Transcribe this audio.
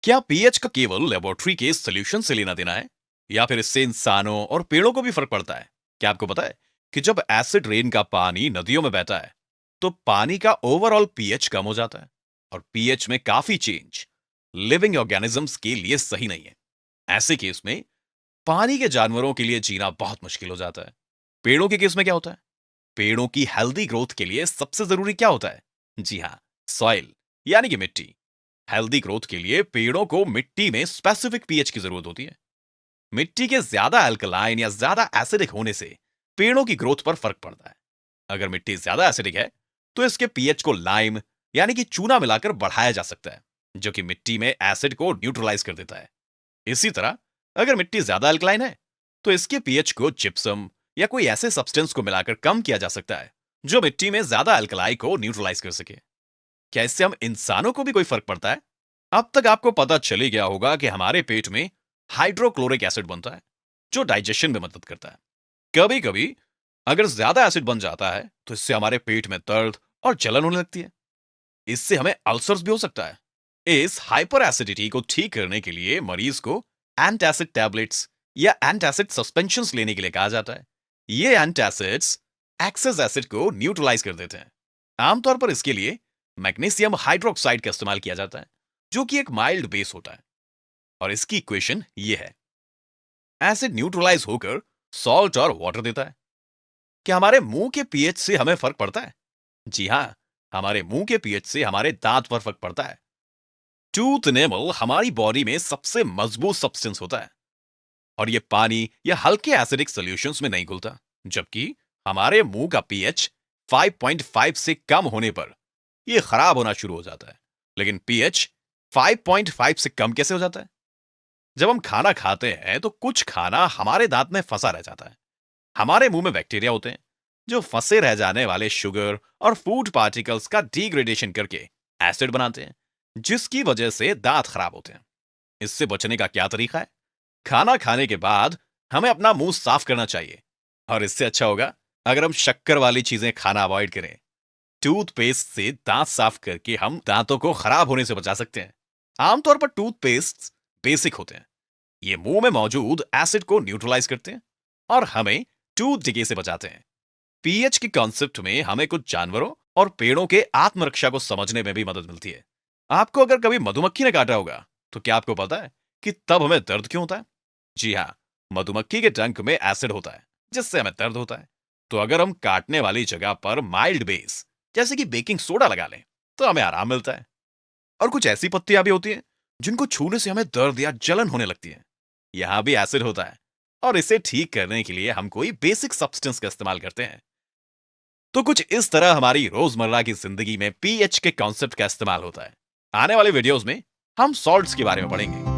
क्या पीएच का केवल लेबोरेटरी के सॉल्यूशन से लेना देना है या फिर इससे इंसानों और पेड़ों को भी फर्क पड़ता है? क्या आपको पता है कि जब एसिड रेन का पानी नदियों में बहता है तो पानी का ओवरऑल पीएच कम हो जाता है और पीएच में काफी चेंज लिविंग ऑर्गेनिजम्स के लिए सही नहीं है। ऐसे केस में पानी के जानवरों के लिए जीना बहुत मुश्किल हो जाता है। पेड़ों के केस में क्या होता है? पेड़ों की हेल्दी ग्रोथ के लिए सबसे जरूरी क्या होता है? जी हाँ, सॉइल यानी कि मिट्टी। हेल्दी ग्रोथ के लिए पेड़ों को मिट्टी में स्पेसिफिक पीएच की जरूरत होती है। मिट्टी के ज्यादा अल्कलाइन या ज्यादा एसिडिक होने से पेड़ों की ग्रोथ पर फर्क पड़ता है। अगर मिट्टी ज्यादा एसिडिक है तो इसके पीएच को लाइम यानी कि चूना मिलाकर बढ़ाया जा सकता है, जो कि मिट्टी में एसिड को न्यूट्रलाइज कर देता है। इसी तरह अगर मिट्टी ज्यादा अल्कलाइन है तो इसके पीएच को जिप्सम या कोई ऐसे सब्सटेंस को मिलाकर कम किया जा सकता है जो मिट्टी में ज्यादा अल्कलाई को न्यूट्रलाइज कर सके। क्या इससे हम इंसानों को भी कोई फर्क पड़ता है? अब तक आपको पता चल ही गया होगा कि हमारे पेट में हाइड्रोक्लोरिक एसिड बनता है जो डाइजेशन में मदद करता है। कभी कभी अगर ज्यादा एसिड बन जाता है तो इससे हमारे पेट में दर्द और जलन होने लगती है। इससे हमें अल्सर्स भी हो सकता है। इस हाइपर एसिडिटी को ठीक करने के लिए मरीज को एंटासिड टैबलेट्स या एंटासिड सस्पेंशन लेने के लिए कहा जाता है। ये एंटासिड्स एक्सेस एसिड को न्यूट्रलाइज कर देते हैं। आमतौर पर इसके लिए मैग्नीशियम हाइड्रोक्साइड का इस्तेमाल किया जाता है, जो कि एक माइल्ड बेस होता है। और इसकी इक्वेशन ये है, एसिड न्यूट्रलाइज होकर सॉल्ट और वाटर देता है। क्या हमारे मुंह के पीएच से हमें फर्क पड़ता है? जी हां, हमारे मुंह के पीएच से हमारे दांत पर फर्क पड़ता है। टूथ एनेमल हमारी बॉडी में सबसे मजबूत सब्सटेंस होता है और ये पानी या हल्के एसिडिक सॉल्यूशंस में नहीं घुलता, जबकि हमारे मुंह का पीएच 5.5 से कम होने पर ये खराब होना शुरू हो जाता है। लेकिन पीएच 5.5 से कम कैसे हो जाता है? जब हम खाना खाते हैं तो कुछ खाना हमारे दांत में फंसा रह जाता है। हमारे मुंह में बैक्टीरिया होते हैं जो फंसे रह जाने वाले शुगर और फूड पार्टिकल्स का डिग्रेडेशन करके एसिड बनाते हैं, जिसकी वजह से दांत खराब होते हैं। इससे बचने का क्या तरीका है? खाना खाने के बाद हमें अपना मुंह साफ करना चाहिए और इससे अच्छा होगा अगर हम शक्कर वाली चीजें खाना अवॉइड करें। टूथपेस्ट से दांत साफ करके हम दांतों को खराब होने से बचा सकते हैं। आमतौर पर टूथपेस्ट बेसिक होते हैं। ये मुंह में मौजूद एसिड को न्यूट्रलाइज करते हैं और हमें टूथ डिके से बचाते हैं। पीएच के कॉन्सेप्ट में हमें कुछ जानवरों और पेड़ों के आत्मरक्षा को समझने में भी मदद मिलती है। आपको अगर कभी मधुमक्खी ने काटा होगा तो क्या आपको पता है कि तब हमें दर्द क्यों होता है? जी हाँ, मधुमक्खी के डंक में एसिड होता है जिससे हमें दर्द होता है। तो अगर हम काटने वाली जगह पर माइल्ड बेस जैसे कि बेकिंग सोडा लगा लें तो हमें आराम मिलता है। और कुछ ऐसी पत्तियां भी होती हैं जिनको छूने से हमें दर्द या जलन होने लगती है। यहां भी एसिड होता है और इसे ठीक करने के लिए हम कोई बेसिक सब्सटेंस का इस्तेमाल करते हैं। तो कुछ इस तरह हमारी रोजमर्रा की जिंदगी में पीएच के कॉन्सेप्ट का इस्तेमाल होता है। आने वाले वीडियोस में हम सॉल्ट्स के बारे में पढ़ेंगे।